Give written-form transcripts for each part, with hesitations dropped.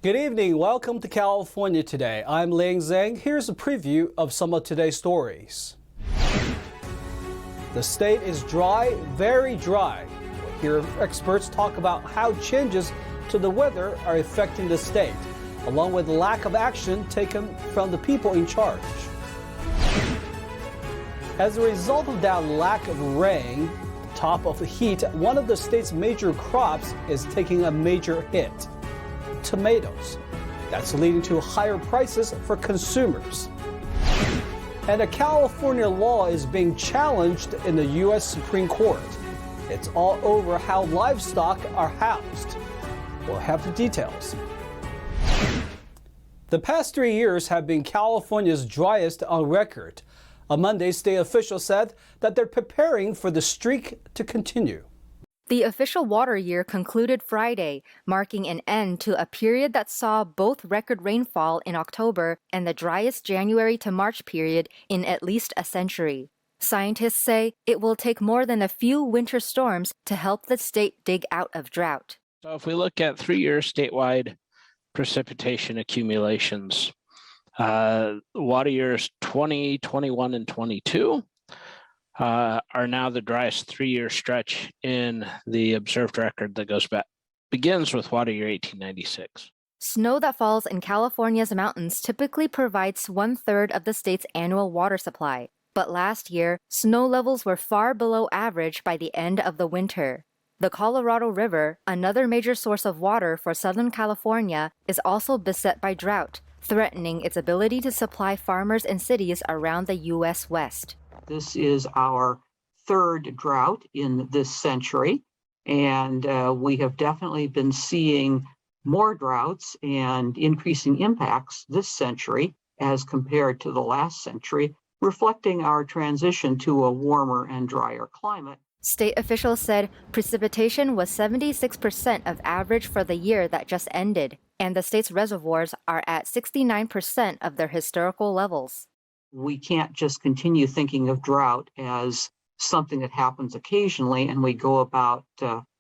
Good evening. Welcome to California Today. I'm Ling Zhang. Here's a preview of some of today's stories. The state is dry, very dry. We'll hear experts talk about how changes to the weather are affecting the state, along with lack of action taken from the people in charge. As a result of that lack of rain, top of the heat, one of the state's major crops is taking a major hit. Tomatoes. That's leading to higher prices for consumers. And a California law is being challenged in the U.S. Supreme Court. It's all over how livestock are housed. We'll have the details. The past 3 years have been California's driest on record. On Monday, state officials said that they're preparing for the streak to continue. The official water year concluded Friday, marking an end to a period that saw both record rainfall in October and the driest January to March period in at least a century. Scientists say it will take more than a few winter storms to help the state dig out of drought. So if we look at 3-year statewide precipitation accumulations, water years 20, 21, and 22 are now the driest 3-year stretch in the observed record that begins with water year 1896. Snow that falls in California's mountains typically provides 1/3 of the state's annual water supply. But last year, snow levels were far below average by the end of the winter. The Colorado River, another major source of water for Southern California, is also beset by drought, threatening its ability to supply farmers in cities around the U.S. West. This is our third drought in this century, and we have definitely been seeing more droughts and increasing impacts this century as compared to the last century, reflecting our transition to a warmer and drier climate. State officials said precipitation was 76% of average for the year that just ended, and the state's reservoirs are at 69% of their historical levels. We can't just continue thinking of drought as something that happens occasionally and we go about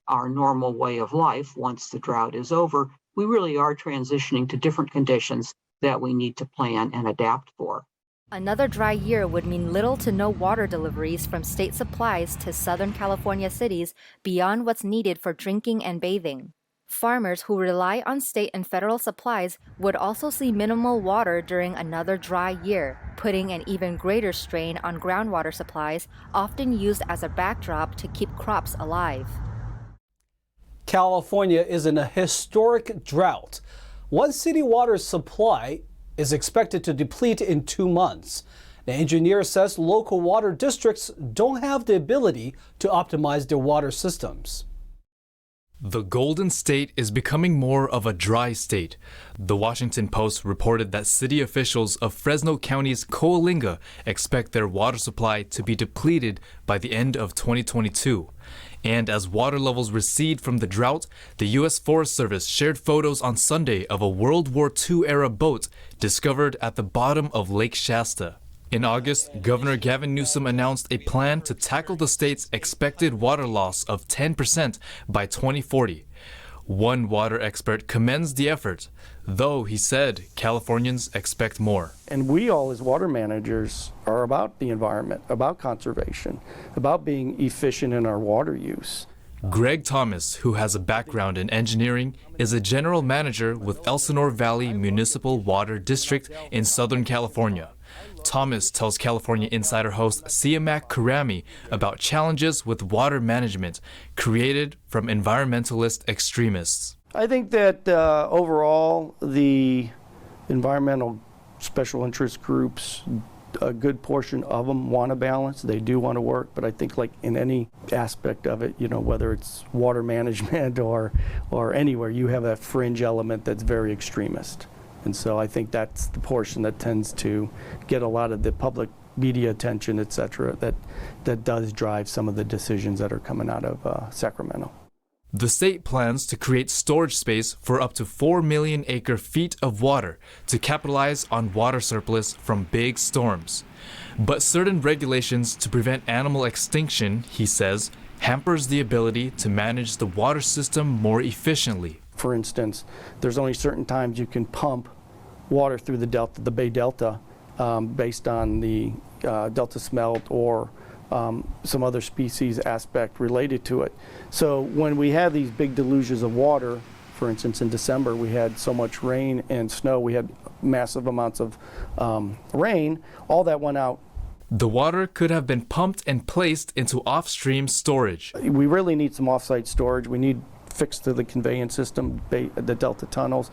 our normal way of life once the drought is over. We really are transitioning to different conditions that we need to plan and adapt for. Another dry year would mean little to no water deliveries from state supplies to Southern California cities beyond what's needed for drinking and bathing. Farmers who rely on state and federal supplies would also see minimal water during another dry year, putting an even greater strain on groundwater supplies, often used as a backdrop to keep crops alive. California is in a historic drought. One city water supply is expected to deplete in 2 months. The engineer says local water districts don't have the ability to optimize their water systems. The Golden State is becoming more of a dry state. The Washington Post reported that city officials of Fresno County's Coalinga expect their water supply to be depleted by the end of 2022. And as water levels recede from the drought, the U.S. Forest Service shared photos on Sunday of a World War II-era boat discovered at the bottom of Lake Shasta. In August, Governor Gavin Newsom announced a plan to tackle the state's expected water loss of 10% by 2040. One water expert commends the effort, though he said Californians expect more. And we all as water managers are about the environment, about conservation, about being efficient in our water use. Greg Thomas, who has a background in engineering, is a general manager with Elsinore Valley Municipal Water District in Southern California. Thomas tells California Insider host Siamak Karami about challenges with water management created from environmentalist extremists. I think that overall the environmental special interest groups, a good portion of them want a balance. They do want to work, but I think like in any aspect of it, whether it's water management or anywhere, you have a fringe element that's very extremist. And so I think that's the portion that tends to get a lot of the public media attention, et cetera, that does drive some of the decisions that are coming out of Sacramento. The state plans to create storage space for up to 4 million acre-feet of water to capitalize on water surplus from big storms. But certain regulations to prevent animal extinction, he says, hampers the ability to manage the water system more efficiently. for instance, there's only certain times you can pump water through the delta, the Bay Delta, based on the delta smelt or some other species aspect related to it. So when we have these big deluges of water, for instance, in December, we had so much rain and snow, we had massive amounts of rain, all that went out. The water could have been pumped and placed into off-stream storage. We really need some off-site storage. We need fix to the conveyance system, the delta tunnels.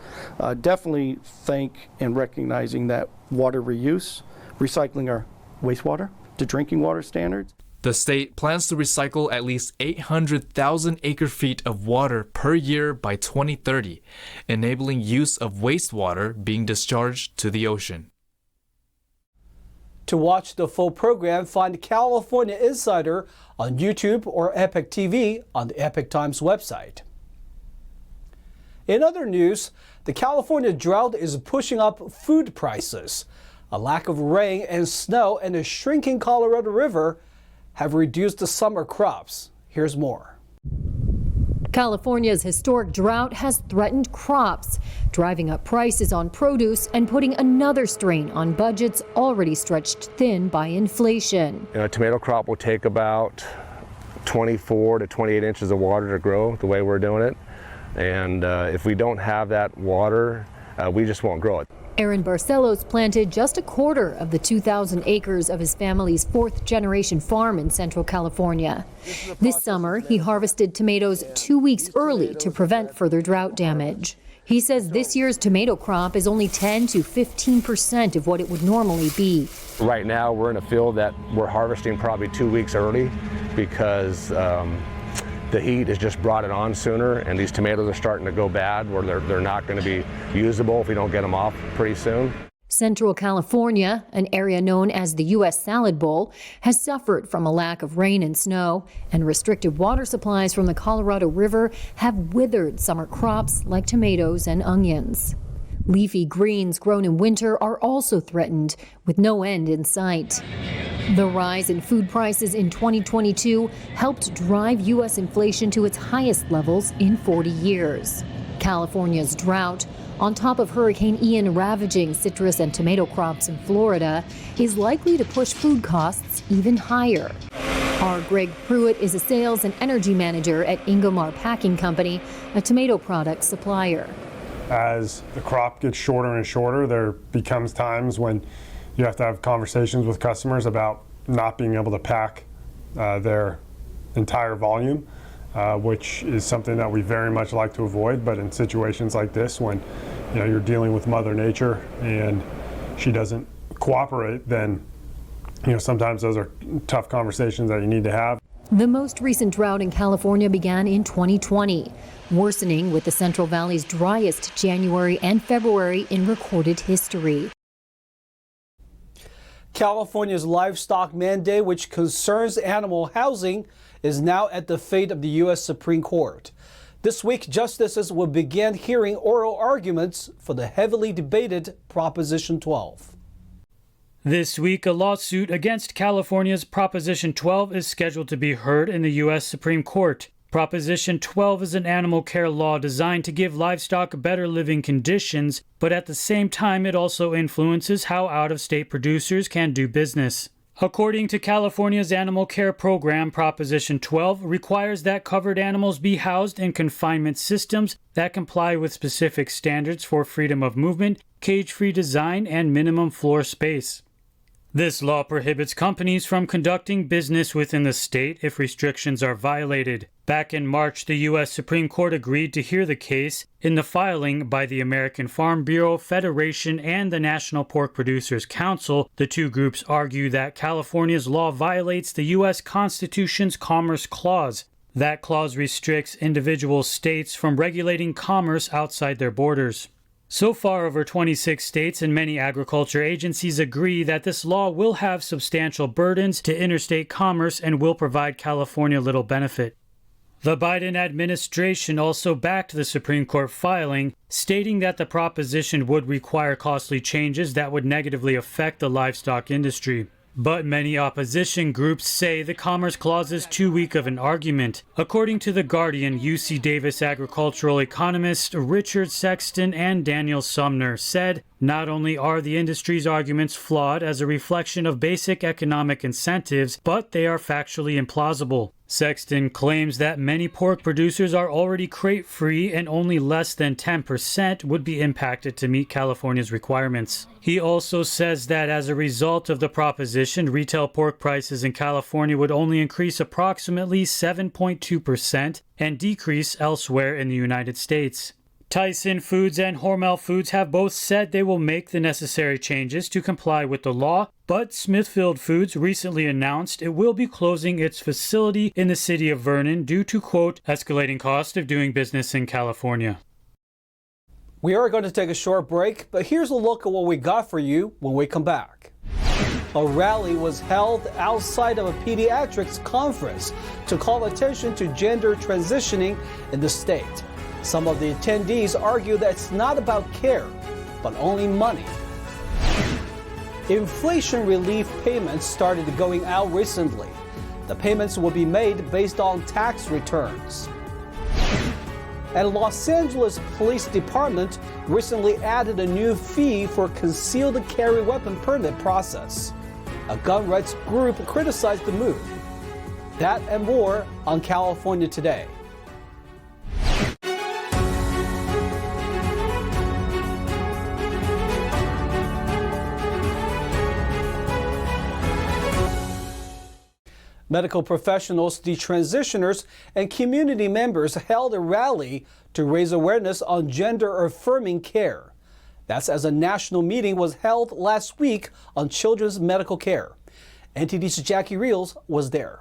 Definitely think and recognizing that water reuse, recycling our wastewater to drinking water standards. The state plans to recycle at least 800,000 acre-feet of water per year by 2030, enabling use of wastewater being discharged to the ocean. To watch the full program, find California Insider on YouTube or Epic TV on the Epic Times website. In other news, the California drought is pushing up food prices. A lack of rain and snow and a shrinking Colorado River have reduced the summer crops. Here's more. California's historic drought has threatened crops, driving up prices on produce and putting another strain on budgets already stretched thin by inflation. A tomato crop will take about 24 to 28 inches of water to grow the way we're doing it. And if we don't have that water, we just won't grow it. Aaron Barcelos planted just a quarter of the 2,000 acres of his family's fourth-generation farm in Central California. This summer, he harvested tomatoes 2 weeks early to prevent further drought damage. He says this year's tomato crop is only 10 to 15% of what it would normally be. Right now, we're in a field that we're harvesting probably 2 weeks early because the heat has just brought it on sooner, and these tomatoes are starting to go bad where they're not going to be usable if we don't get them off pretty soon. Central California, an area known as the U.S. Salad Bowl, has suffered from a lack of rain and snow, and restricted water supplies from the Colorado River have withered summer crops like tomatoes and onions. Leafy greens grown in winter are also threatened, with no end in sight. The rise in food prices in 2022 helped drive U.S. inflation to its highest levels in 40 years. California's drought, on top of Hurricane Ian ravaging citrus and tomato crops in Florida, is likely to push food costs even higher. Our Greg Pruitt is a sales and energy manager at Ingomar Packing Company, a tomato product supplier. As the crop gets shorter and shorter, there becomes times when you have to have conversations with customers about not being able to pack their entire volume, which is something that we very much like to avoid. But in situations like this, when you're dealing with Mother Nature and she doesn't cooperate, then sometimes those are tough conversations that you need to have. The most recent drought in California began in 2020, worsening with the Central Valley's driest January and February in recorded history. California's livestock mandate, which concerns animal housing, is now at the fate of the U.S. Supreme Court. This week, justices will begin hearing oral arguments for the heavily debated Proposition 12. This week, a lawsuit against California's Proposition 12 is scheduled to be heard in the U.S. Supreme Court. Proposition 12 is an animal care law designed to give livestock better living conditions, but at the same time, it also influences how out-of-state producers can do business. According to California's animal care program, Proposition 12 requires that covered animals be housed in confinement systems that comply with specific standards for freedom of movement, cage-free design, and minimum floor space. This law prohibits companies from conducting business within the state if restrictions are violated. Back in March, the U.S. Supreme Court agreed to hear the case in the filing by the American Farm Bureau Federation and the National Pork Producers Council. The two groups argue that California's law violates the U.S. Constitution's Commerce Clause. That clause restricts individual states from regulating commerce outside their borders. So far, over 26 states and many agriculture agencies agree that this law will have substantial burdens to interstate commerce and will provide California little benefit. The Biden administration also backed the Supreme Court filing, stating that the proposition would require costly changes that would negatively affect the livestock industry. But many opposition groups say the Commerce Clause is too weak of an argument. According to The Guardian, UC Davis agricultural economists Richard Sexton and Daniel Sumner said, not only are the industry's arguments flawed as a reflection of basic economic incentives, but they are factually implausible. Sexton claims that many pork producers are already crate-free and only less than 10% would be impacted to meet California's requirements. He also says that as a result of the proposition, retail pork prices in California would only increase approximately 7.2% and decrease elsewhere in the United States. Tyson Foods and Hormel Foods have both said they will make the necessary changes to comply with the law, but Smithfield Foods recently announced it will be closing its facility in the city of Vernon due to, quote, escalating cost of doing business in California. We are going to take a short break, but here's a look at what we got for you when we come back. A rally was held outside of a pediatrics conference to call attention to gender transitioning in the state. Some of the attendees argue that it's not about care, but only money. Inflation relief payments started going out recently. The payments will be made based on tax returns. And Los Angeles Police Department recently added a new fee for concealed carry weapon permit process. A gun rights group criticized the move. That and more on California Today. Medical professionals, detransitioners, and community members held a rally to raise awareness on gender-affirming care. That's as a national meeting was held last week on children's medical care. NTD's Jackie Reels was there.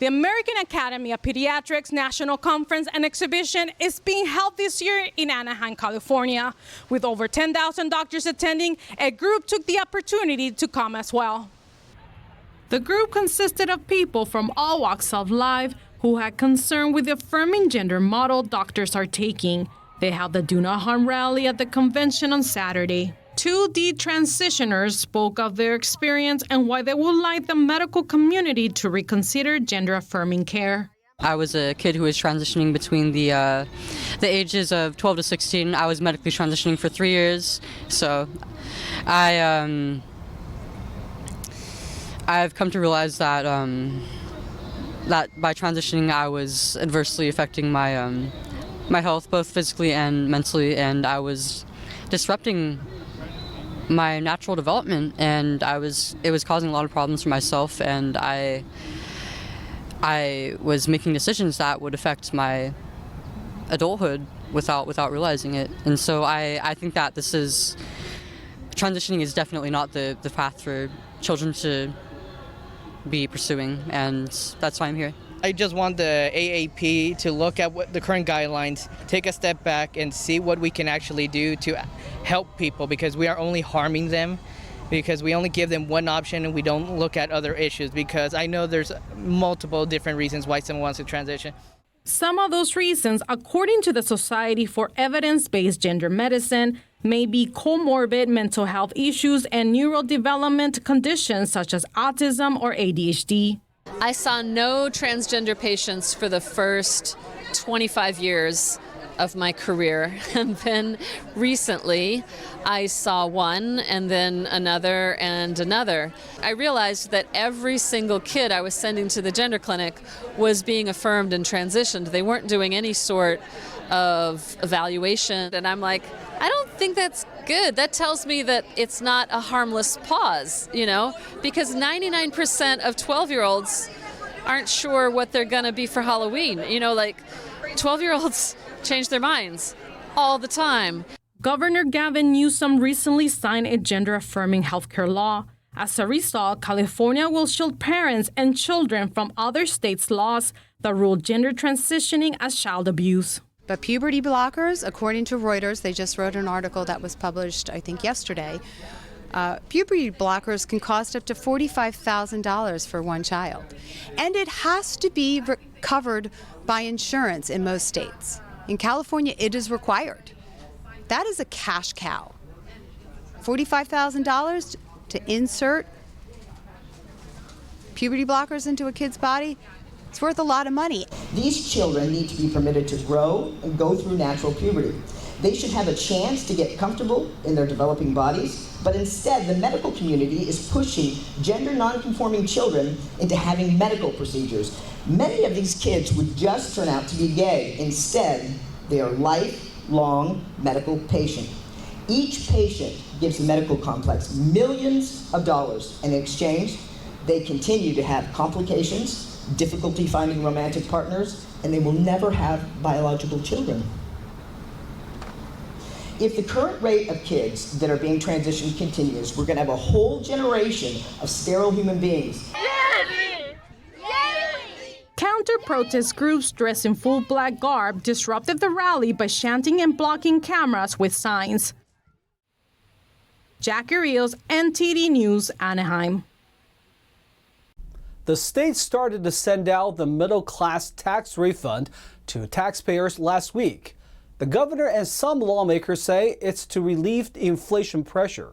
The American Academy of Pediatrics National Conference and Exhibition is being held this year in Anaheim, California. With over 10,000 doctors attending, a group took the opportunity to come as well. The group consisted of people from all walks of life who had concern with the affirming gender model doctors are taking. They held the Do Not Harm rally at the convention on Saturday. Two detransitioners spoke of their experience and why they would like the medical community to reconsider gender-affirming care. I was a kid who was transitioning between the ages of 12 to 16. I was medically transitioning for 3 years, so I've come to realize that that by transitioning, I was adversely affecting my my health, both physically and mentally, and I was disrupting my natural development, and it was causing a lot of problems for myself, and I was making decisions that would affect my adulthood without realizing it. And so I think that transitioning is definitely not the path for children to be pursuing, and that's why I'm here. I just want the AAP to look at what the current guidelines, take a step back and see what we can actually do to help people, because we are only harming them, because we only give them one option and we don't look at other issues, because I know there's multiple different reasons why someone wants to transition. Some of those reasons, according to the Society for Evidence-Based Gender Medicine, may be comorbid mental health issues and neurodevelopment conditions such as autism or ADHD. I saw no transgender patients for the first 25 years of my career, and then recently I saw one and then another and another. I realized that every single kid I was sending to the gender clinic was being affirmed and transitioned. They weren't doing any sort of evaluation, and I'm like, I don't think that's good. That tells me that it's not a harmless pause, because 99% of 12-year-olds aren't sure what they're gonna be for Halloween. 12-year-olds change their minds all the time. Governor Gavin Newsom recently signed a gender-affirming healthcare law. As a result, California will shield parents and children from other states' laws that rule gender transitioning as child abuse. But puberty blockers, according to Reuters, they just wrote an article that was published, I think, yesterday. Puberty blockers can cost up to $45,000 for one child. And it has to be covered by insurance in most states. In California, it is required. That is a cash cow. $45,000 to insert puberty blockers into a kid's body, it's worth a lot of money. These children need to be permitted to grow and go through natural puberty. They should have a chance to get comfortable in their developing bodies, but instead the medical community is pushing gender non-conforming children into having medical procedures. Many of these kids would just turn out to be gay. Instead, they are lifelong medical patients. Each patient gives the medical complex millions of dollars, and in exchange, they continue to have complications, difficulty finding romantic partners, and they will never have biological children. If the current rate of kids that are being transitioned continues, we're going to have a whole generation of sterile human beings. Counter-protest groups dressed in full black garb disrupted the rally by chanting and blocking cameras with signs. Jackie Rios, NTD News, Anaheim. The state started to send out the middle-class tax refund to taxpayers last week. The governor and some lawmakers say it's to relieve the inflation pressure.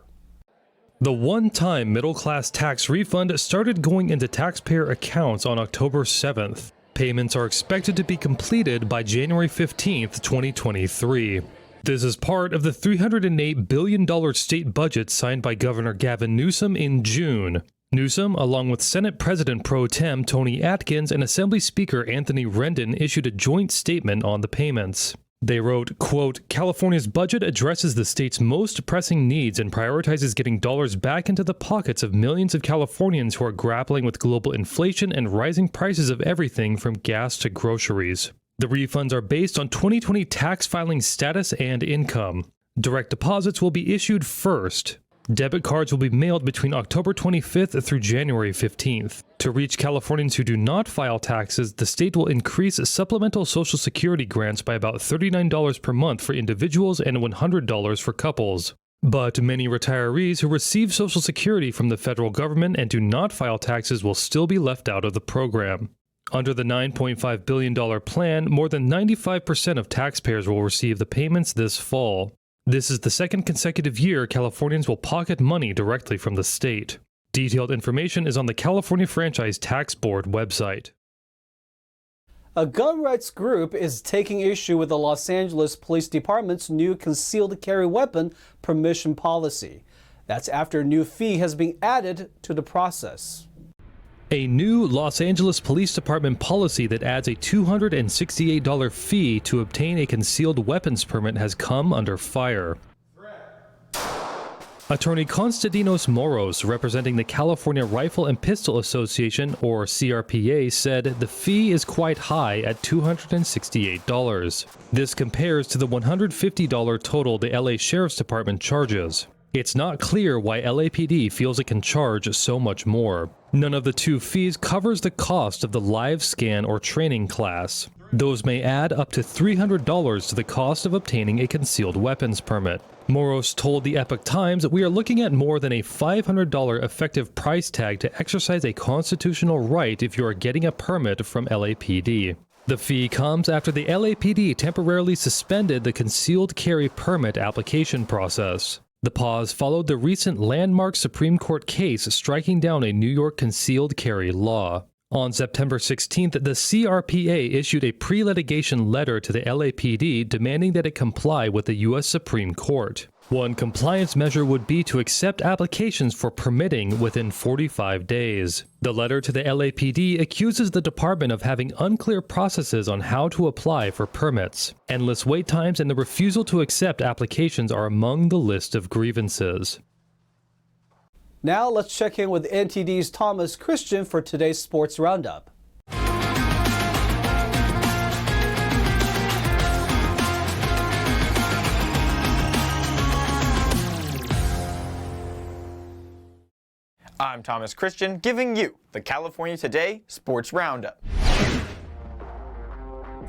The one-time middle-class tax refund started going into taxpayer accounts on October 7th. Payments are expected to be completed by January 15th, 2023. This is part of the $308 billion state budget signed by Governor Gavin Newsom in June. Newsom, along with Senate President Pro Tem Tony Atkins and Assembly Speaker Anthony Rendon, issued a joint statement on the payments. They wrote, quote, California's budget addresses the state's most pressing needs and prioritizes getting dollars back into the pockets of millions of Californians who are grappling with global inflation and rising prices of everything from gas to groceries. The refunds are based on 2020 tax filing status and income. Direct deposits will be issued first. Debit cards will be mailed between October 25th through January 15th. To reach Californians who do not file taxes, the state will increase supplemental Social Security grants by about $39 per month for individuals and $100 for couples. But many retirees who receive Social Security from the federal government and do not file taxes will still be left out of the program. Under the $9.5 billion plan, more than 95% of taxpayers will receive the payments this fall. This is the second consecutive year Californians will pocket money directly from the state. Detailed information is on the California Franchise Tax Board website. A gun rights group is taking issue with the Los Angeles Police Department's new concealed carry weapon permission policy. That's after a new fee has been added to the process. A new Los Angeles Police Department policy that adds a $268 fee to obtain a concealed weapons permit has come under fire. Attorney Constantinos Moros, representing the California Rifle and Pistol Association, or CRPA, said the fee is quite high at $268. This compares to the $150 total the LA Sheriff's Department charges. It's not clear why LAPD feels it can charge so much more. None of the two fees covers the cost of the live scan or training class. Those may add up to $300 to the cost of obtaining a concealed weapons permit. Moros told the Epoch Times that we are looking at more than a $500 effective price tag to exercise a constitutional right if you are getting a permit from LAPD. The fee comes after the LAPD temporarily suspended the concealed carry permit application process. The pause followed the recent landmark Supreme Court case striking down a New York concealed carry law. On September 16th, the CRPA issued a pre-litigation letter to the LAPD demanding that it comply with the U.S. Supreme Court. One compliance measure would be to accept applications for permitting within 45 days. The letter to the LAPD accuses the department of having unclear processes on how to apply for permits. Endless wait times and the refusal to accept applications are among the list of grievances. Now let's check in with NTD's Thomas Christian for today's Sports Roundup. I'm Thomas Christian, giving you the California Today Sports Roundup.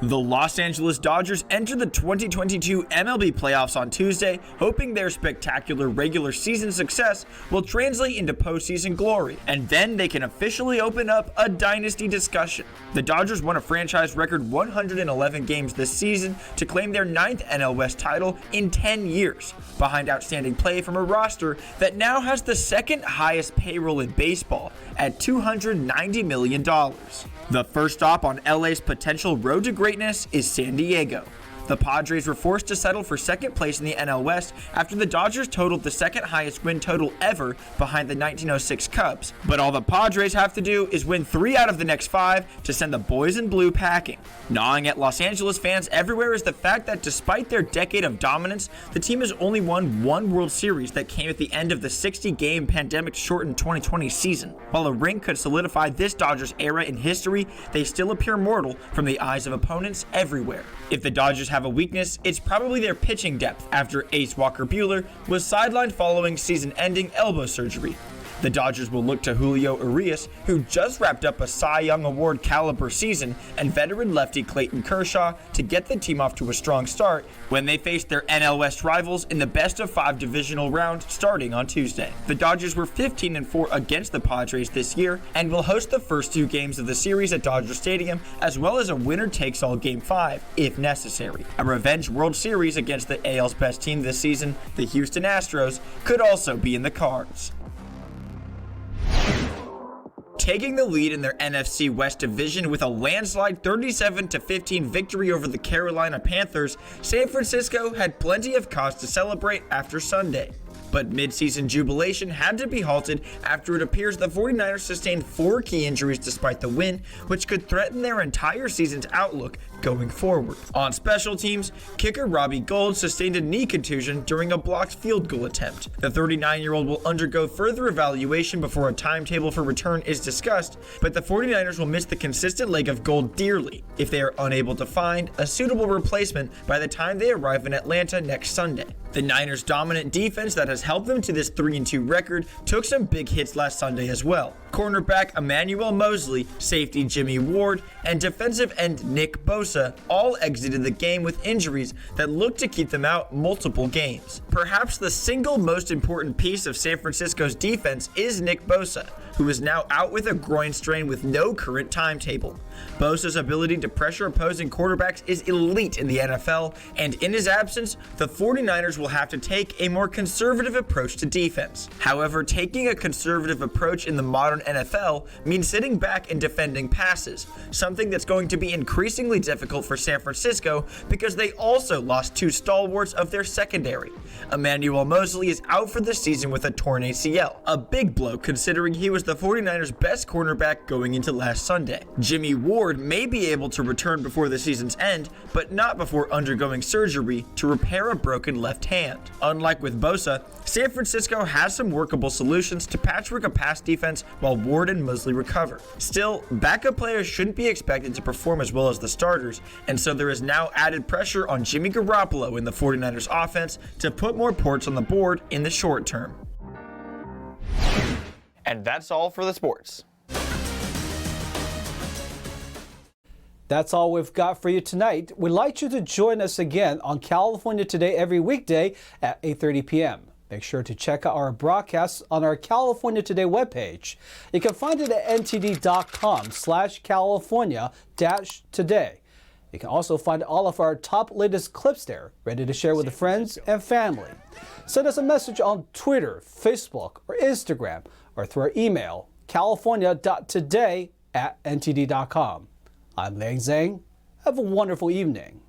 The Los Angeles Dodgers enter the 2022 MLB playoffs on Tuesday, hoping their spectacular regular season success will translate into postseason glory, and then they can officially open up a dynasty discussion. The Dodgers won a franchise record 111 games this season to claim their 9th NL West title in 10 years, behind outstanding play from a roster that now has the second highest payroll in baseball at $290 million. The first stop on LA's potential road to greatness is San Diego. The Padres were forced to settle for second place in the NL West after the Dodgers totaled the second highest win total ever behind the 1906 Cubs. But all the Padres have to do is win 3 out of the next 5 to send the boys in blue packing. Gnawing at Los Angeles fans everywhere is the fact that despite their decade of dominance, the team has only won 1 World Series that came at the end of the 60-game pandemic-shortened 2020 season. While a ring could solidify this Dodgers era in history, they still appear mortal from the eyes of opponents everywhere. If the Dodgers have a weakness, it's probably their pitching depth after ace Walker Buehler was sidelined following season-ending elbow surgery. The Dodgers will look to Julio Urias, who just wrapped up a Cy Young Award caliber season, and veteran lefty Clayton Kershaw to get the team off to a strong start when they face their NL West rivals in the best-of-5 divisional round starting on Tuesday. The Dodgers were 15-4 against the Padres this year and will host the first 2 games of the series at Dodger Stadium, as well as a winner-takes-all Game 5, if necessary. A revenge World Series against the AL's best team this season, the Houston Astros, could also be in the cards. Taking the lead in their NFC West division with a landslide 37-15 victory over the Carolina Panthers, San Francisco had plenty of cause to celebrate after Sunday. But mid-season jubilation had to be halted after it appears the 49ers sustained 4 key injuries despite the win, which could threaten their entire season's outlook going forward. On special teams, kicker Robbie Gould sustained a knee contusion during a blocked field goal attempt. The 39-year-old will undergo further evaluation before a timetable for return is discussed, but the 49ers will miss the consistent leg of Gould dearly if they are unable to find a suitable replacement by the time they arrive in Atlanta next Sunday. The Niners' dominant defense that has helped them to this 3-2 record took some big hits last Sunday as well. Cornerback Emmanuel Mosley, safety Jimmy Ward, and defensive end Nick Bosa all exited the game with injuries that looked to keep them out multiple games. Perhaps the single most important piece of San Francisco's defense is Nick Bosa, who is now out with a groin strain with no current timetable. Bosa's ability to pressure opposing quarterbacks is elite in the NFL, and in his absence, the 49ers will have to take a more conservative approach to defense. However, taking a conservative approach in the modern NFL means sitting back and defending passes, something that's going to be increasingly difficult for San Francisco because they also lost 2 stalwarts of their secondary. Emmanuel Mosley is out for the season with a torn ACL, a big blow considering he was the 49ers' best cornerback going into last Sunday. Jimmy Ward may be able to return before the season's end, but not before undergoing surgery to repair a broken left hand. Unlike with Bosa, San Francisco has some workable solutions to patchwork a pass defense while Ward and Mosley recover. Still, backup players shouldn't be expected to perform as well as the starters, and so there is now added pressure on Jimmy Garoppolo in the 49ers offense to put more points on the board in the short term. And that's all for the sports. That's all we've got for you tonight. We'd like you to join us again on California Today every weekday at 8:30 p.m. Make sure to check out our broadcasts on our California Today webpage. You can find it at ntd.com/California-today. You can also find all of our top latest clips there, ready to share with friends and family. Send us a message on Twitter, Facebook, or Instagram, or through our email, california.today@ntd.com. I'm Liang Zhang. Have a wonderful evening.